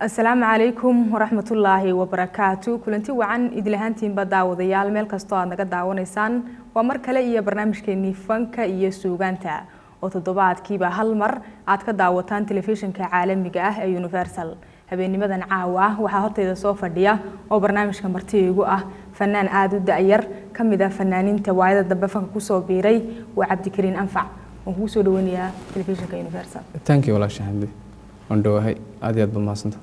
السلام عليكم ورحمة الله وبركاته كلنتي وعن إدلهانتين بداوديال ميل كastoo aad naga daawanaysaan waa mar kale iyo barnaamijkeeni fanka iyo suugaanta oo toddobaadkiiba hal mar aad ka daawataan telefishinka caalamiga ah ee Universal habeennimadan caawa waxa horteeda soo fadhiya oo barnaamijka martiigu ah fanaan aad u da'yar kamid ah fanaaniinta waayada dambe fanka ku soo biiray waa Cabdikariin Anfac oo ku soo dhawaanaya telefishinka Universal. Thank you walaasha Xamdi wandhowahay aad iyo aad bamaasanta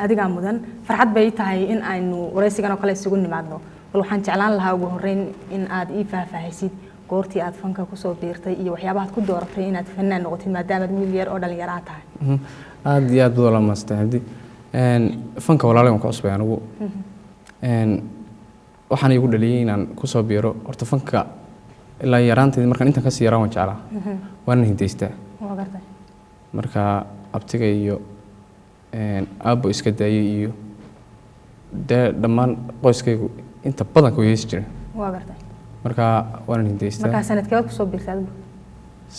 adiga mudan farxad bay tahay in aynu wareysigan oo kale isugu nimaadno bal waxaan jeclaan lahaa ugu horeyn in aad ii faahfaahisid goortii aad fanka ku soo biirtay iyo waxyaabaha aad ku dooratay inaad fanaan noqotid maadaama aad wiil yar oo dhalinyaro ah tahay aad iyo aad walaal maastay Xamdi fanka walaalay waan ku cusbay anigu waxaan igu dhaliyay inaan ku soo biiro horta fanka ilaa yaraanteed markaan inta ka sii yaraan waan jeclaa waan hindeystaa waa gartay marka abtiga iyo aabbo iska daayay iyo dhammaan qoyskaygu inta badan ku yeesi jiray waa gartay marka waan hindeystaa marka sanadkeed ku soo biirtay adigu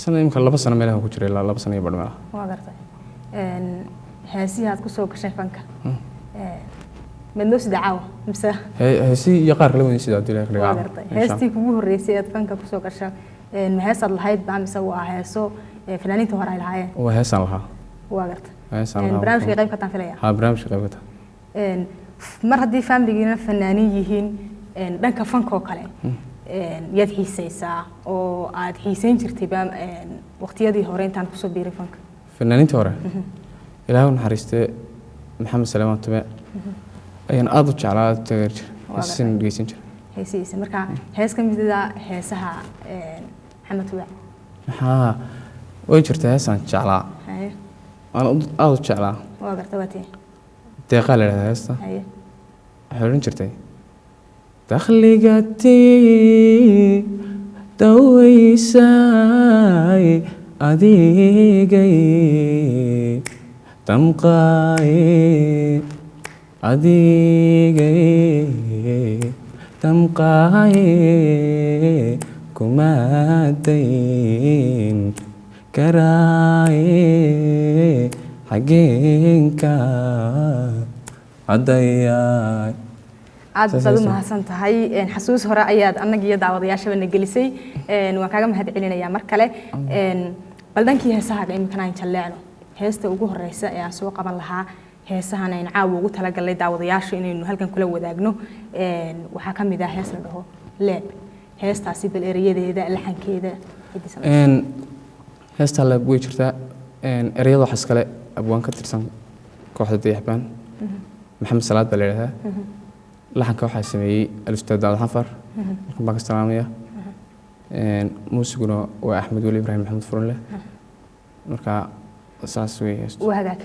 sanad imka 2 sano meelaha ku jiray 2 sano iyo badh meelaha waa gartay heesii aad ku soo gashay fanka madno sidaaw mise heesii iyo qaar kale weyn sida Abdullaahi Khaliga waa gartay heestii kugu horeysay aad fanka ku soo gashay ma heesad lahayd baa mise waa heeso fanaaniinta hore ay lahaayeen waa heesan lahaa waa gartay barnaamijka qayb ka tan filaya barnaamijka qayb ka tan mar haddii family-gina fanaaniin yihiin dhanka fanka oo kale yaad xiisaysaa oo aad xiisayn jirtay waqtiyadii hore intaan ku soo biiray fanka fanaaniinta hore ilaahu naxariistay maxamed salmaan tume ayaan aad u jeclaa taageer jiray isin dhegeysan jiray heesiisa marka hees ka mid ah heesaha maxamed tume way jirtaa heesaan jeclaa أنا أود شعلا. وقرت واتي. تقال هذا هسه. أيه. حلوين شرتي. دخلي قتي توي ساي أديقي تمقاي أديقي تمقاي كمادين كراي حقينكا عدياي aad baad u mahadsan tahay xasuus hore ayaad anaga iyo daawadayaashaba na gelisay waan kaaga mahad celinayaa mar kale bal dhankii heesaha imkan aan jaleecno heesta ugu horeysa ee aan soo qaban lahaa heesahan aan caawa ugu talagalay daawadayaasha inaynu halkan kula wadaagno waxaa kamid ah hees la dhaho leeb heestaasi bal erayadeeda laxankeeda heesta la way jirtaa erayada waxa iskale abwaan ka tirsan kooxda Dayaxbaan maxamed salaad baa leeyahay laxanka waxa sameeyay al-ustaad Daawud Xafar markaan Pakistaniya muusiguna waa Axmed Wali Ibrahim Maxamed Furunle marka saas way heesto wahagaag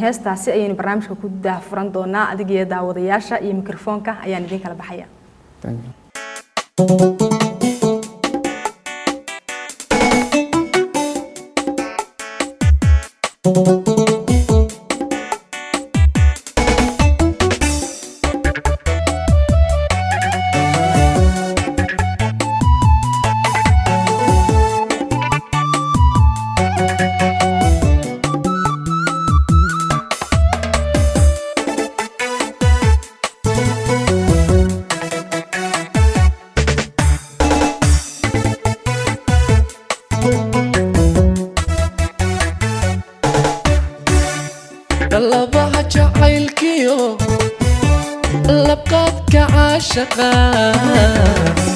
heestaasi ayaynu barnaamijka ku daafuran doonaa adiga iyo daawadayaasha iyo mikrofoonka ayaan idin kala baxaya thank you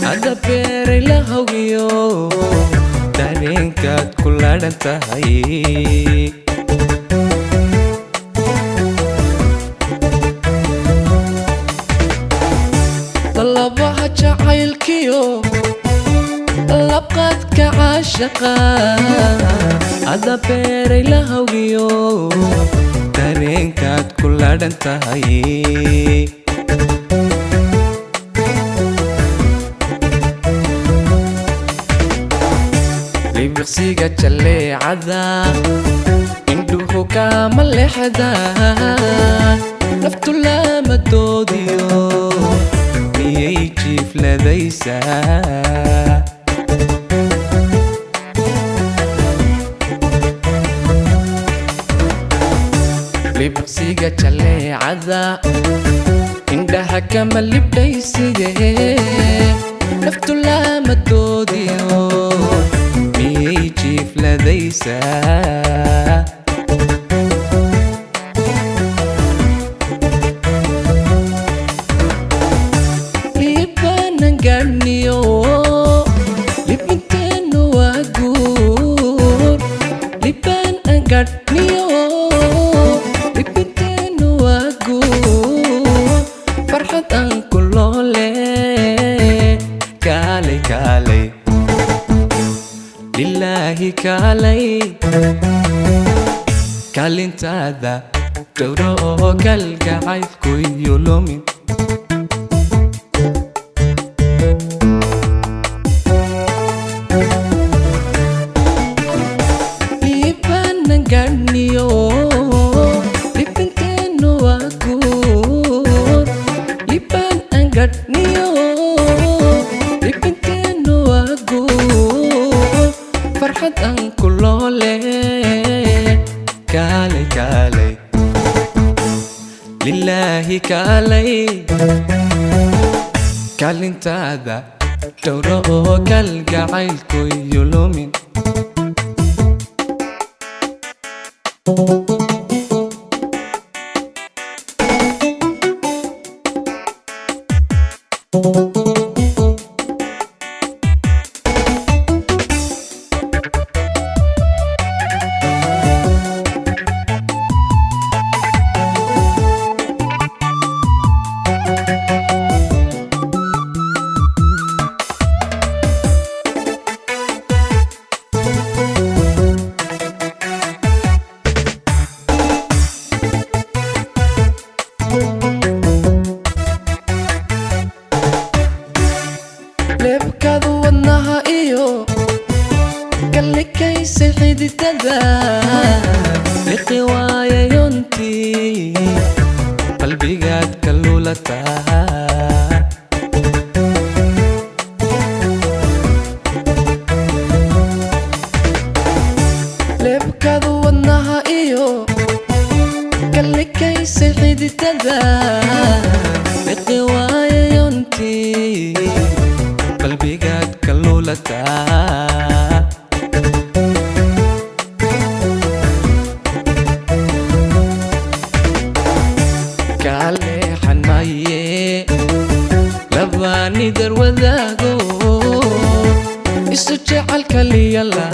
هذا بيري لهويو دارينكاد كلها انتهي طلبها جعيلكيو لبقات كعاشقا هذا بيري لهويو دارينكاد كلها انتهي بقسيقة جلي عذا اندوه كامل لحدا لفتو لما دوديو ميجي فلذيسا libiqsiga jalleecada indhaha kama libdhayside naftu lama doodiyo miyay jiifladaysaa libanan gaadhniyo libinteenu waa guur liban aan gaadhniyo libinteenu waa guur farxad aan ku loole kaalay kaalay lilaahi kaalay kaalintaada dhowro oo kalgacaylku iyo lumin libanan gaadhniyo libinteenu waa guur liban aan gaadhniyo libinteenu waa guur farxad aan ku loole kaalay kaalay lilaahi kaalay kaalintaada dhowro oo kalgacaylku iyo lumin leebkadu wadnaha iyo kallikaysa xididada liqi waayayontii qalbigaad ka lulataa leebkadu wadnaha iyo kallikaysa xididada liqi waayayontii qalbigaad ka lulataa kaaleexan maye labaani dar wadaago isu jecel kaliyala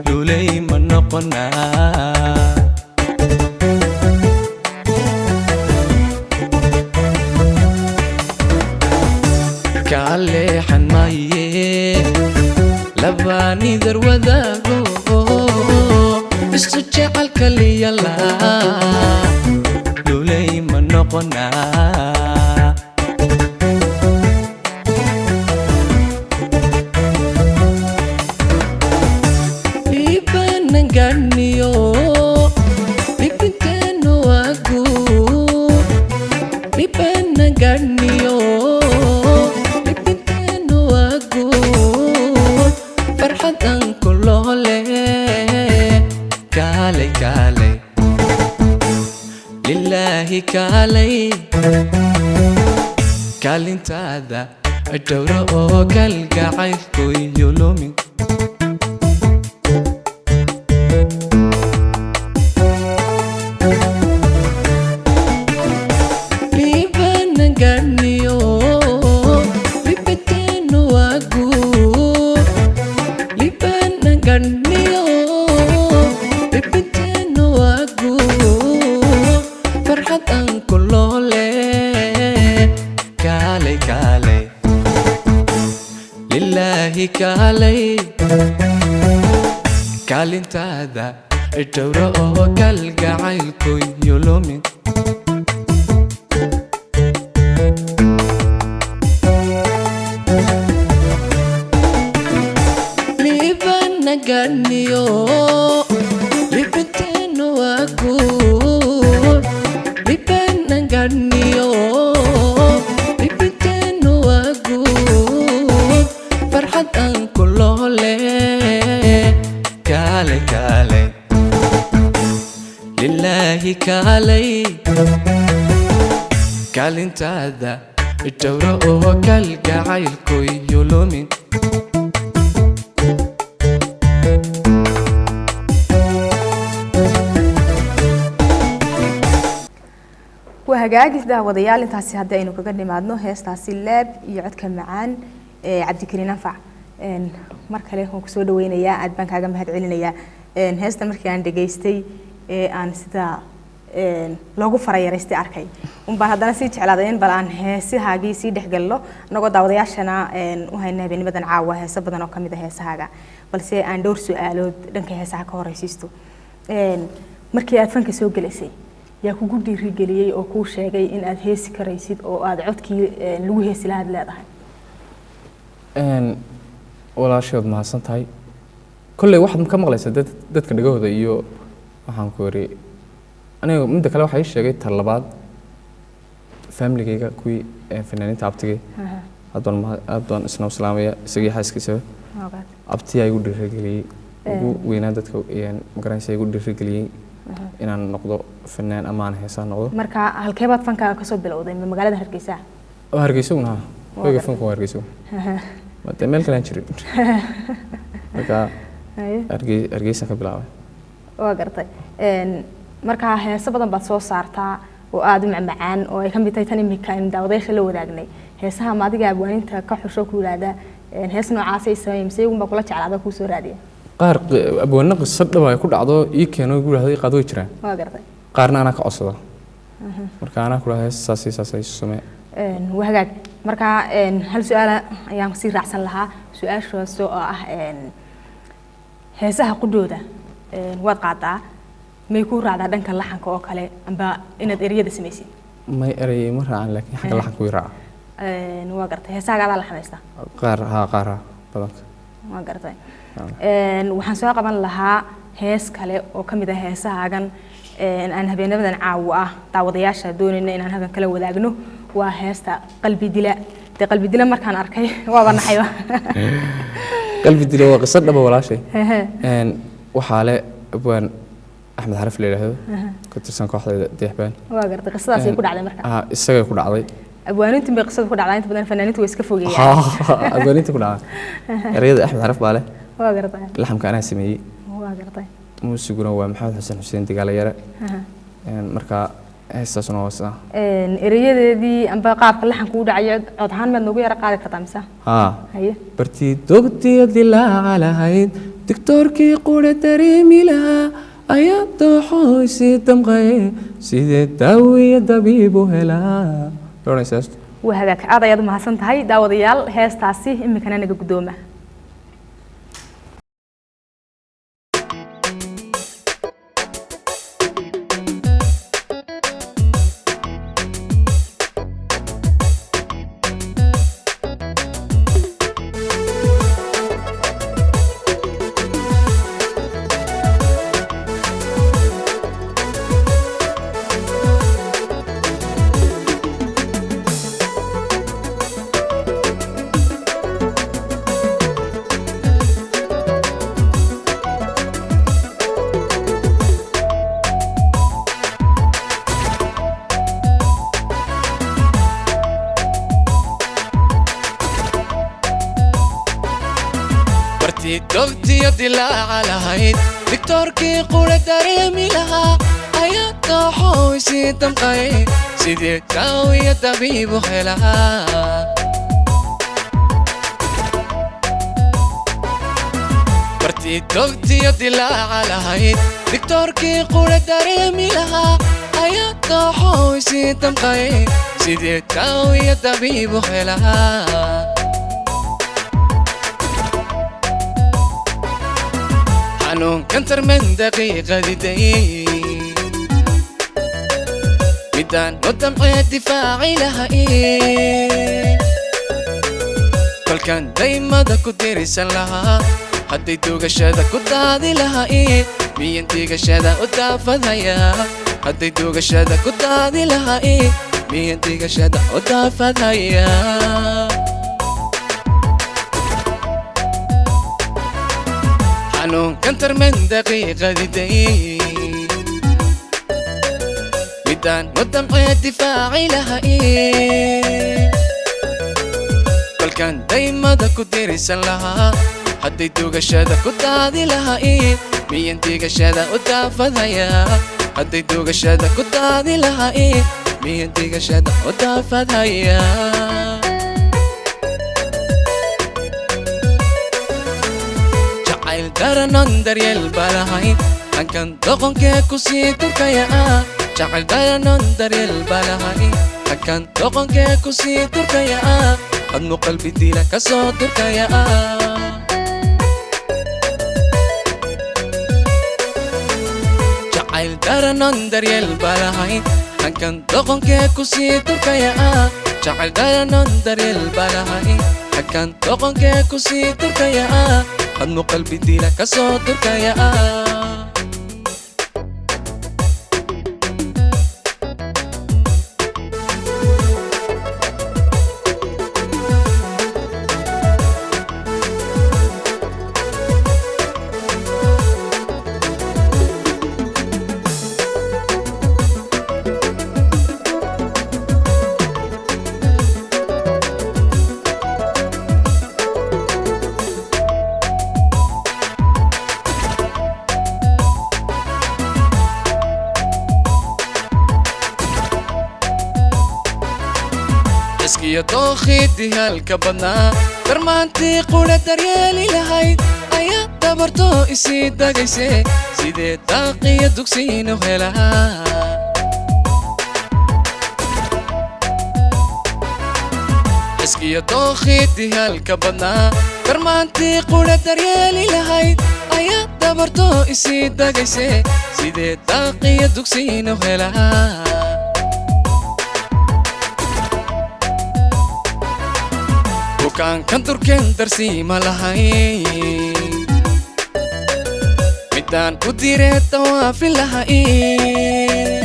lulay ma noqonaa kaaleexan maye labaani dar wadaago isu jecel kaliyala lulay ma noqonaa libanan gaadhniyo libinteenu waa guur libanan gaadhniyo libinteenu waa guur farxad aan ku loole kaalay kaalay lilaahi kaalay kaalintaada dhowro oo kalgacaylku iyo lumin libanan gaadhniyo libinteenu waa guur libanan gaadhniyo libinteenu waa guur farxad aan ku loole kaalay kaalay lilaahi kaalay kaalintaada dhowro oo kalgacaylku iyo lumin libanan gaadhniyo libinteenu waa guur libanan gaadhniyo libinteenu waa guur farxad aan ku loole kaalay kaalay lilaahi ilaahi kaalay kaalintaada dhowra oo kalgacaylku iyo lumin وهجاجس ده وضيال انت هسي هدا إنه كجد معدنه هي استعسي اللاب يعد كمعان عبد الكريم نفع مركله هو كسود وين يا عد بنك عجم هاد علينا يا هي استمر كان دقيستي عن ستا لوجو فريا رستي أركي وبعد هذا سيج على ذين بلان هي سي هاجي سي ده قال له نقول داودياشنا وهاي نبي بدنا عاوة هي سببنا كم ده هي سهاجة بس هي عندور سؤال دنك هي سهاجة ورئيسيستو مركي أتفنك سوق جلسي yaa ku gudi rigeliyay oo ku sheegay in aad heesi karaysid oo aad codkii lagu heesi lahayd leedahay walaashood mahadsan tahay kulley waxaad ka maqlaysaa dadka dhagahooda iyo waxaan ku wari aniga midda kale waxay sheegay talabaad familygayga kuwii fanaaniinta abtigay adoon isna islaamaya isagii xaaskiisa abtii ay ugu dhiirigeliyay ugu weynaa dadka magaranaysa ay ugu dhiirigeliyay inaan noqdo fanaan ama aan heesaan noqdo marka halkee baad fankaaga ka soo bilowday magaalada Hargeysa Hargeysa wayga fanku Hargeysa ma meel kale aan jirin marka Hargeysa ka bilaabay waa gartay marka heeso badan baad soo saartaa oo aad u macmacaan oo ay ka mid tahay tan imika in daawadeysha la wadaagnay heesaha ma adiga abwaaninta ka xusho ku yiraahda hees noocaas ay sameeyay uma kula jeclaada ku soo raadiya qaar abwaanna qisad dhab ay ku dhacdo ii keeno ugu raahday qaad way jiraan waa gartay qaarna ana ka codsada marka ana ku raahday saasay samee wahagaag marka hal su'aal ayaan si raacsan lahaa su'aashaas oo ah heesaha qudooda waad qaadaa may ku raacdaa dhanka laxanka oo kale amba inaad eriyada sameeysid may eriyay ma raacan laakiin xagga laxanka way raaca waa gartay heesaha la xameystaa qaar badanka waa gartay waxaan soo qaban lahaa hees kale oo kamid ah heesahaagan aan habeenadan caawa ah daawadayaasha doonayna inaan halkan kala wadaagno waa heesta qalbi dila markaan arkay waaba naxayba qalbi dila waa qisad dhab walaashay waxaa le abwaan Axmed Xaraf leeyahay ka tirsan kooxda Deexbaan waa gartay qisadaas ay ku dhacday marka isaga ku dhacday abwaanintu bay qisada ku dhacday inta badan fanaaniintu way iska fogeeyaan abwaanintu ku dhacday erayada Axmed Xaraf baa leh waa gartay laxamka ana sameeyay waa gartay muusiguna waa Maxamed Xasan Xuseen Digaale yare marka heestaasuna waa saa erayadeedii amba qaabka laxanku u dhacay cod ahaan maad noogu yara qaadi kartaa mise haye bartii dogtii dilaa lahayd doctorkii qura dareemi lahaa ayaa dooxoysi damqay sidee daawiya dabiibu helaa doonaysaas wahagaag aad ayaad u mahadsan tahay daawadayaal heestaasi imikana naga gudooma dogtii dilaa lahayd doctorkii qura dareemi lahaa ayaa dooxoysi damqay sidee daawiya dabiibu helaa bartii dogtii dilaa lahayd doctorkii qura dareemi lahaa ayaa dooxoysi damqay sidee daawiya dabiibu helaa كان ترمن دقيقة دي ميدان قدام دفاعي لها كل كان دايما دا كدير لها هديتو قشادة كدادي لها مينتي قشادة قدافة هيا هديتو قشادة كدادي لها مينتي قشادة قدافة هيا كان ترمن دقيقة دي haddaan wadamcee difaaci lahayn kolkaan daymada ku dirisan lahaa hadday dugashada ku daadi lahayn miyan digashada u daafadhayaa hadday dugashada ku daadi lahayn miyan digashada u daafadhayaa jacayl daranon daryeel balahayn hankan doqonkee ku sii turkaya jacayl daranon daryeel balahayn hankan doqonkee ku sii turkaya adnu qalbi dila ka soo turkaya jacayl daranon daryeel balahayn hankan doqonkee ku sii turkaya jacayl daranon daryeel balahayn hankan doqonkee ku sii turkaya adnu qalbi dila ka soo turkaya iskiyo dookhidii halka badnaa darmaantii qudha daryeeli lahayd ayaa dabartoo isii dagayse sidee daaqiyo dugsiinu helaa iskiyo dookhidii halka badnaa darmaantii qudha daryeeli lahayd ayaa dabartoo isii dagayse sidee daaqiyo dugsiinu helaa bukaankan durkeen darsiima lahayn midaan u diree dawaafin lahayn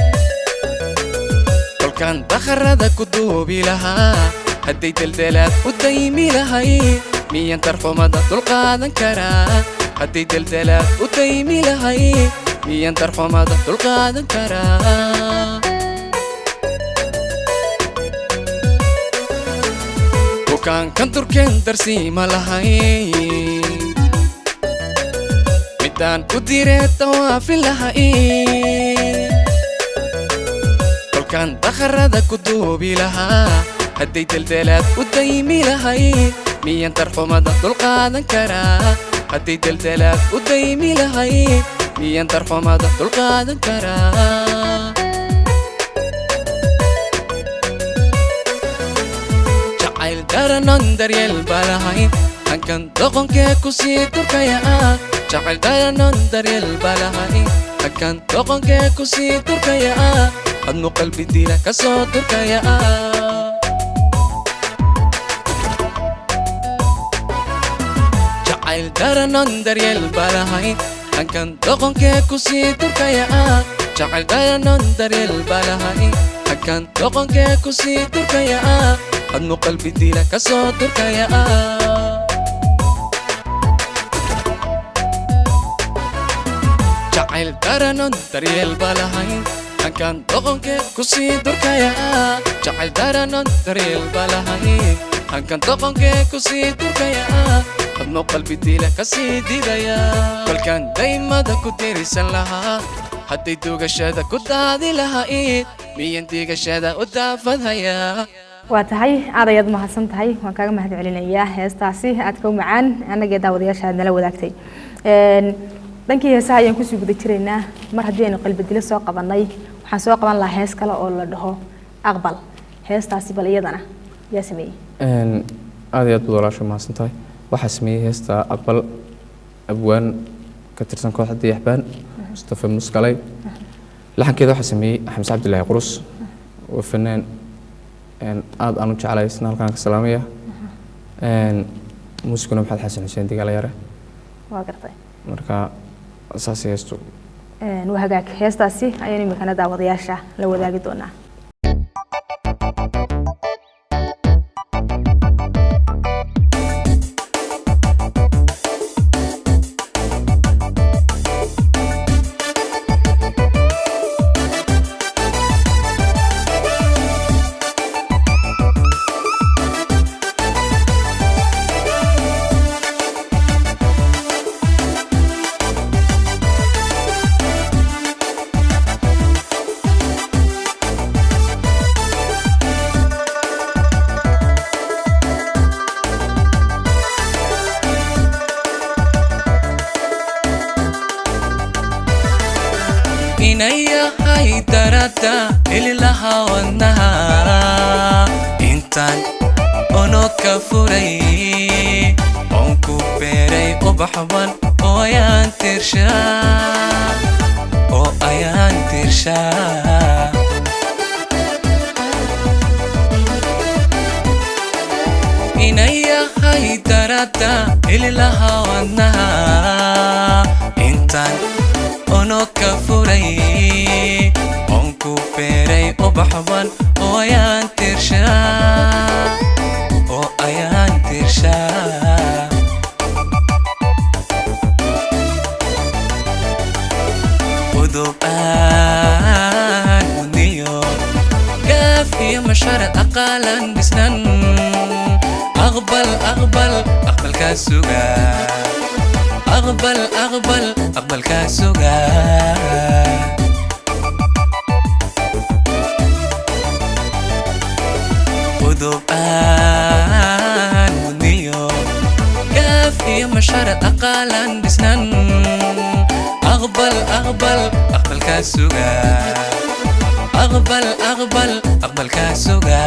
kolkaan dakharada ku duubi lahaa hadday deldelaad u daymi lahayn miyan darxumada dulqaadan karaa hadday deldelaad u daymi lahayn miyan darxumada dulqaadan karaa bukaankan durkeen darsiima lahayn midaan u diree dawaafin lahayn kolkaan dakharada ku duubi lahaa hadday deldelaad u daymi lahayn miyan darxumada dulqaadan karaa hadday deldelaad u daymi lahayn miyan darxumada dulqaadan karaa jacayl daranon daryeel balahayn hankan doqonkee ku sii turkaya jacayl daranon daryeel balahayn hankan doqonkee ku sii turkaya adnu qalbi dila ka soo turkaya jacayl daranon daryeel balahayn hankan doqonkee ku sii turkaya jacayl daranon daryeel balahayn hankan doqonkee ku sii turkaya adnu qalbi dila ka soo turkaya jacayl daranon daryeel balahayn hankan doqonkee ku sii turkaya jacayl daranon daryeel balahayn hankan doqonkee ku sii turkaya adnu qalbi dila ka sii didaya kolkaan daymada ku dirisan lahaa hadday dugashada ku daadi lahayd miyan digashada u daafadhayaa waa tahay aad ayaad mahadsan tahay waan kaaga mahad celinayaa heestaasi aad ka macaan anagee daawadayaasha aad nala wadaagtay dhankii heesaha ayaan kusii guda jiraynaa mar haddii aynu qalbi dilo soo qabanay waxaan soo qaban lahaa hees kale oo la dhaho aqbal heestaasi bal iyadana yaa sameeyey aad iyo aad baad walaasha mahadsan tahay waxaa sameeyey heesta aqbal abwaan ka tirsan kooxda dayaxbaan mustafa muskalay laxankeeda waxaa sameeyey xamse cabdilaahi qurus oo fanaan aad aan u jeclahay isna halkaan ka salaamaya muusikuna maxamed xasan xuseen digaal yare waa gartay marka saas heestu waa hagaag heestaasi ayaan imikana daawadayaasha la wadaagi doonaa darata ilaha wadnaha intaan ono ka furay on ku beeray ubaxban oo ayaan tirshaa inayahay darata ilaha wadnaha intaan ono ka furay on ku beeray ubaxban oo ayaan tirshaa udubaan muniyo gaaf iyo masharad aqaalan dhisnan أقبل كاسوغا أقبل كاسوغا ودوبان ونيو كافي مشارة أقالا بسنان أقبل كاسوغا أقبل كاسوغا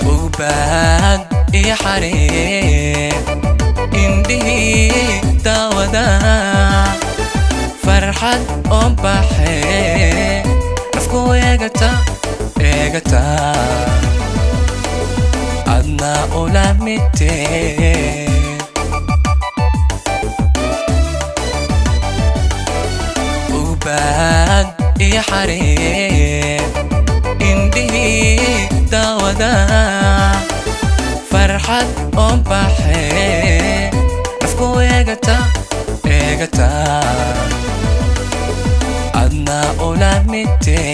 وباد يا حريم إندي داودا فرحة أمبحي نفكو إيغتا أدنا أولا ميتي وباد يا حريم إندي داودا فرحة أمبحي نفكو إيغتا أدنا أولا ميتي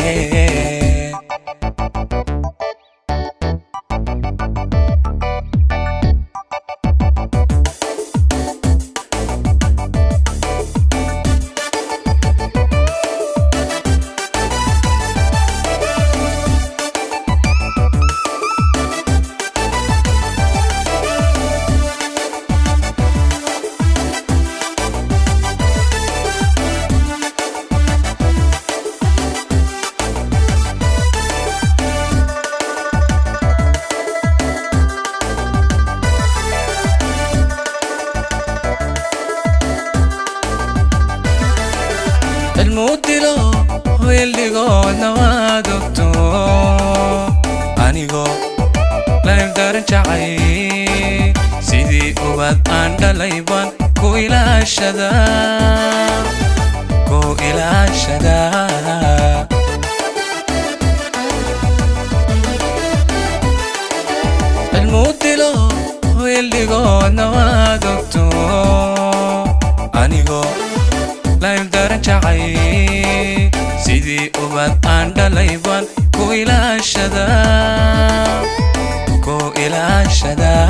المودلو هو اللي قولنا وادوتو أنيقو لا يقدر نشعي سيدي أبد أنت ليبان كو إلى الشدا المودلو هو اللي قولنا وادوتو أنيقو لا يقدر نشعي سيدي أبد أنت ليبان كو إلى الشدا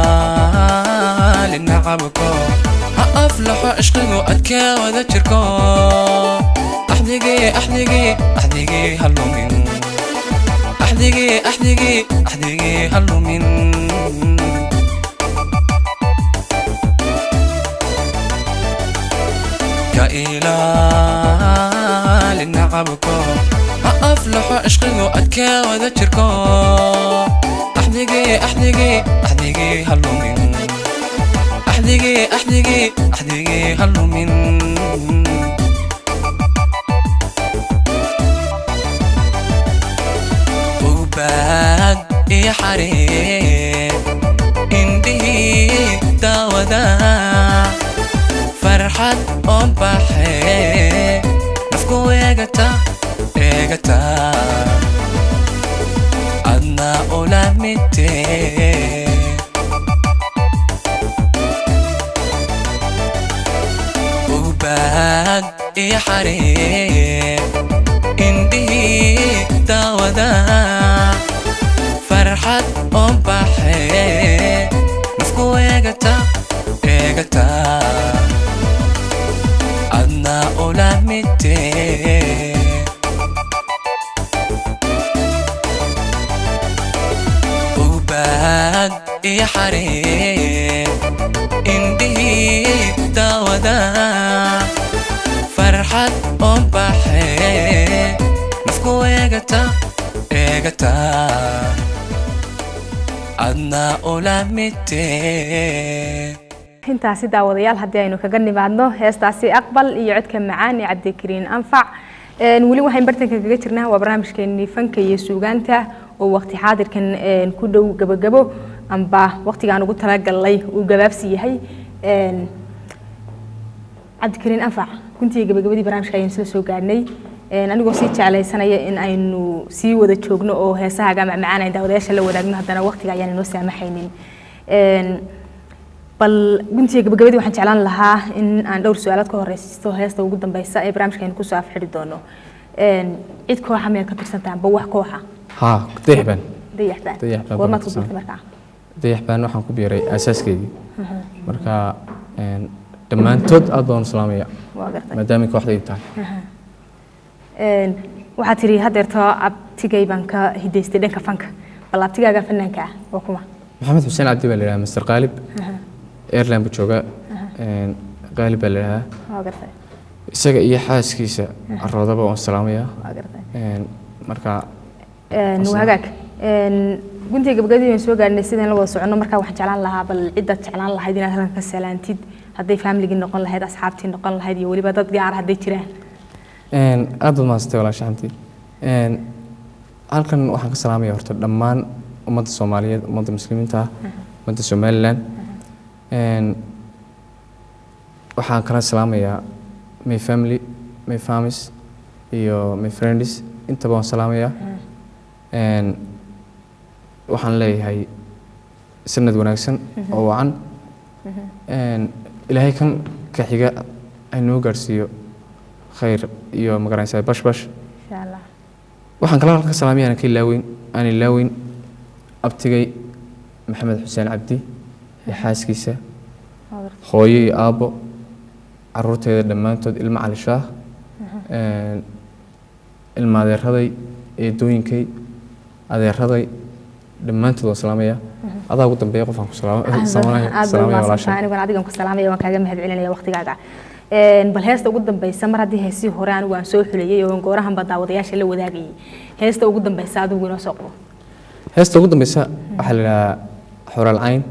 كإله للنعبكو أفلح عشقي وأدكى وذكركو أحدقي هلو من أحدقي هلو من كإله للنعبكو أفلح عشقي وأدكى وذكركو أحدقي هلو من أحدقي هلو من وباد يا حريم إندي داودا فرحة أمبحي نفكو إيغتا أدنا أولا ميتي وباد يا حريم إندي داودا فرحة أمبحي نفكو إيغتا أدنا أولا ميتي iyo xariir indhihii daawada farxad oo baxee nafku eegata adna ula mitee. intaasi daawadayaal haddii aynu kaga nimaadno heestaasi aqbal iyo codka macaan ee cabdikariin anfac weli waxaan bartanka kaga jirnaa waa barnaamijkeennii fanka iyo suugaanta oo waqti xaadirkan ku dhow gabagabo amba waqtigaan ugu talagalnay uu gabaabsi yahay cabdikariin anfac guntiga gabagabadii barnaamijka ayaynu isla soo gaadhnay anigoo sii jeclaysanaya in aynu sii wada joogno oo heesahaaga macmacaan ay daawadayaasha la wadaagno haddana waqtiga ayaan inoo saamaxaynin bal guntiga gabagabadii waxaan jeclaan lahaa in aan dhowr su'aalood ka horeysiisto heesta ugu dambeysa ee barnaamijka aynu kusoo afxiri doono cid kooxa miyaad ka tirsantahay amba wax kooxa ها dayaxbaan warmaad ku biirtay markaa dayaxbaan waxaan ku biiray asaaskeedii marka dhammaantood aad baan u salaamaya maadaama kooxdaydu tahay waxaad tiri hadeerto abtigay baan ka hidaystay dhanka fanka bal abtigaaga fanaanka ah waa kuma maxamed xuseen cabdi baa la yidhaha master qaalib airline buu joogaa qaalib baa la yidhahaa isaga iyo xaaskiisa caroodaba waan salaamaya marka wagaag guntiga gabagabadii waan soo gaadhnay sidaan la wada soconno marka waxaan jeclaan lahaa bal cidaad jeclaan lahayd inaad halkan ka salaantid hadday familygii noqon lahayd asxaabtii noqon lahayd iyo weliba dad gaar hadday jiraan aad baad mahadsantay walaasha xamti halkan waxaan ka salaamaya horta dhammaan ummadda soomaaliyeed ummadda muslimiinta ah ummadda somaliland waxaan kala salaamayaa my family my families iyo my friends intaba waan salaamayaa waxaan leeyahay sanad wanaagsan oo wacan ilaahay kan ka xiga aynoo gaarsiiyo khayr iyo magaranaysaa bashbash insha Allah waxaan kala ka salaamayaa aan ilaaweyn abtigay maxamed xuseen cabdi iyo xaaskiisa hooyo iyo aabbo caruurteeda dhammaantood ilmo cali shaah ilma adeeraday eedooyinkay adeeraday dhammaantood waan salaamaya adaa ugu dambeeya qofaan ku salaamaya aniguna adigan ku salaamaya waan kaaga mahad celinaya waqtigaaga bal heesta ugu dambeysa mar haddii heesii hore anigu aan soo xulayay oo goorahan baa daawadayaasha la wadaagayay heesta ugu dambeysa adigu inoo soo qabo heesta ugu dambeysa waxaa la yidhahaa xoralcayn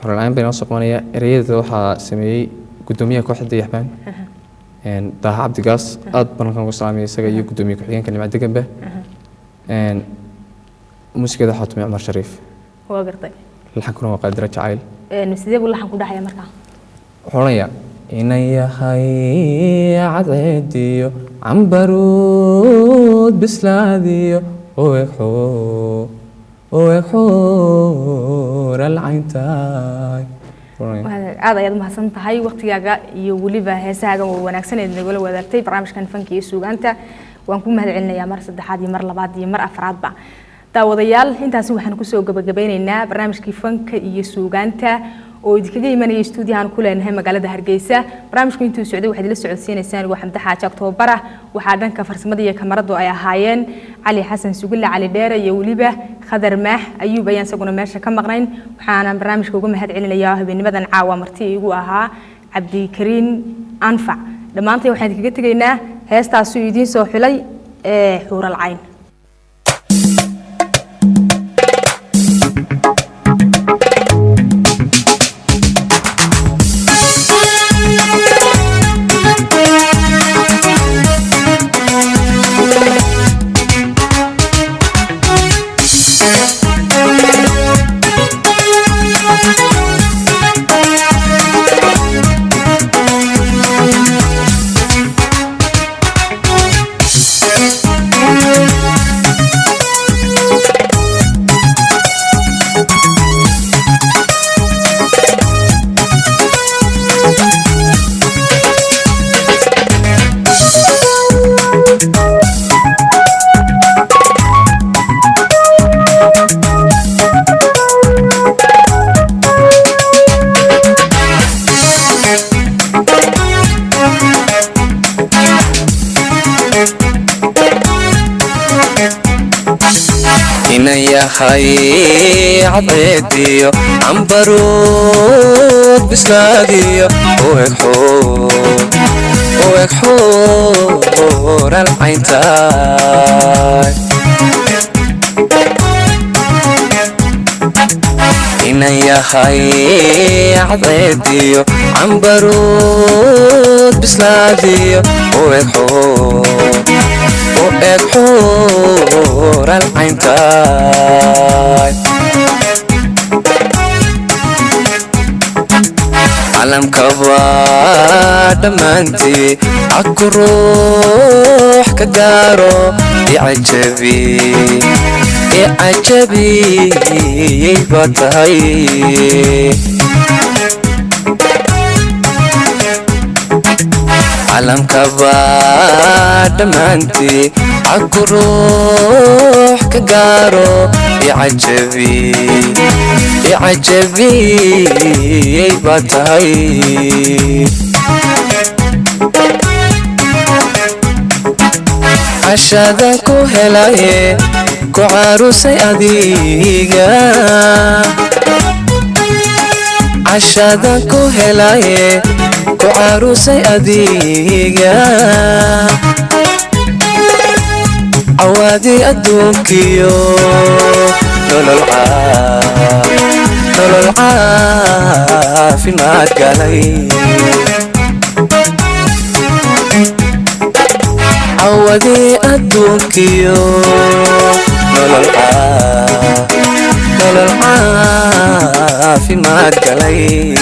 xoralcayn baa inoo soo qabanaya erayadeeda waxaa sameeyey guddoomiyaha kooxda dayaxbaan daaha cabdigaas aad baan halkan ugu salaamaya isaga iyo guddoomiye ku-xigeenka nimca deganba muusigeeda waxaa tumay cumar shariif waa gartay laxankuna waa qaadira jacayl sidee buu laxan ku dhacaya markaa wuxuu odhanayaa inan yahay cadceediyo cambaruud bislaadiyo oegxooralcayntaay aad ayaad mahadsan tahay waqtigaaga iyo weliba heesahaaga oo wanaagsan ee nagula wadaagtay barnaamijkan fanka iyo suugaanta waan ku mahad celinayaa mar saddexaad iyo mar labaad iyo mar afraadba daawadayaal intaasi waxaan kusoo gabagabeynaynaa barnaamijkii fanka iyo suugaanta oo idinkaga imanaya stuudiyahan ku leenahay magaalada Hargeysa barnaamijku intuu socday waxaad la socodsiinaysaan ugu xamda xaaja October waxa dhanka farsamada iyo kamaradu ay ahaayeen Cali Xasan Sugulle Cali Dheere iyo waliba Khadar Maax Ayuub ayaan saguna meesha ka maqnayn waxaana barnaamijka uga mahad celinayaa habeennimadan caawa marti igu ahaa Cabdikariin Anfac dhamaantii waxaan idinkaga tegaynaa heestaas uu idiin soo xulay Xuralcayn inayahay cadceediyo cambaruud bislaadiyo u eg xuural cayntaay inayahay cadceediyo cambaruud bislaadiyo u eg xuural cayntaay calamkaba dhammaantii caku ruux ka gaaro icajabiyey baa tahay calamkaba dhammaantii caku ruux ka gaaro icajabiyey baa tahay cashada ku helaye ku caarusay adiga cashada ku helaye ku caarusay adiga cawaadii adduunkiyo nolol caafimaad galay cawadii adduunkiyo nolol caafimaad galay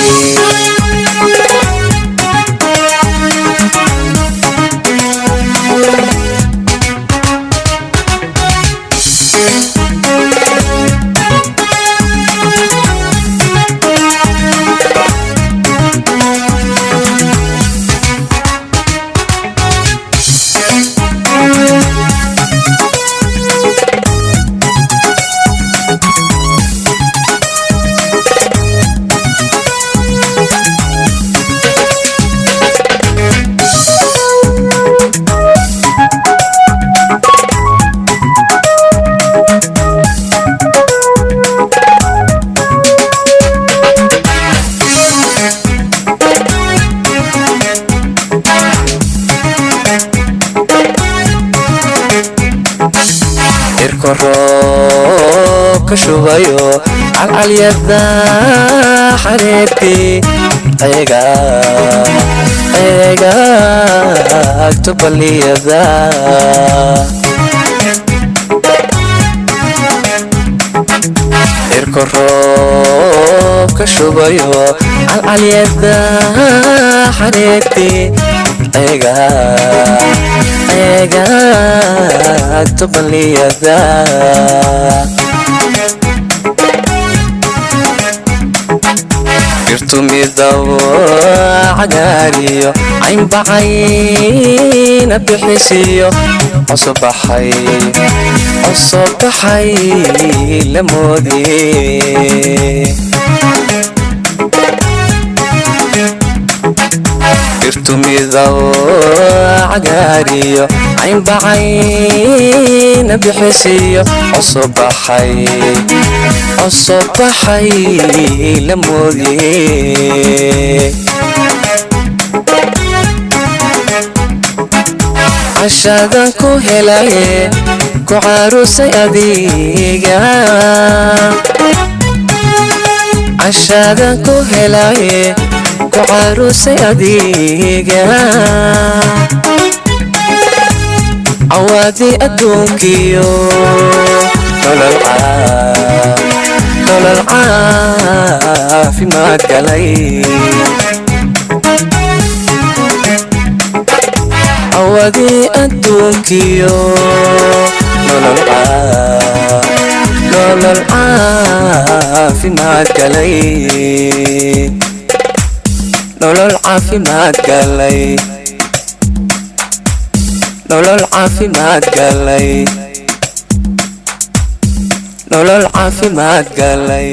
roob ka shubayo calcalyada xareertii eegaagto baliyada irko roob ka shubayo calcalyada xareertii eegaagto baliyada irtu midabo cagaariyo caynbacayna bixisiyo cosobaxay la moodiye irtu midabo cagaariyo caynbacayna bixisiyo cosobaxay la moodiye cashadan ku helaye ku caarusay adiga cashadan ku helaye ku caarusay adiga cawaadii adduunkiyo nolol caafimaad galay cawadii adduunkiyo nolol caafimaad galay nolol caafimaad galay nolol caafimaad galay nolol caafimaad galay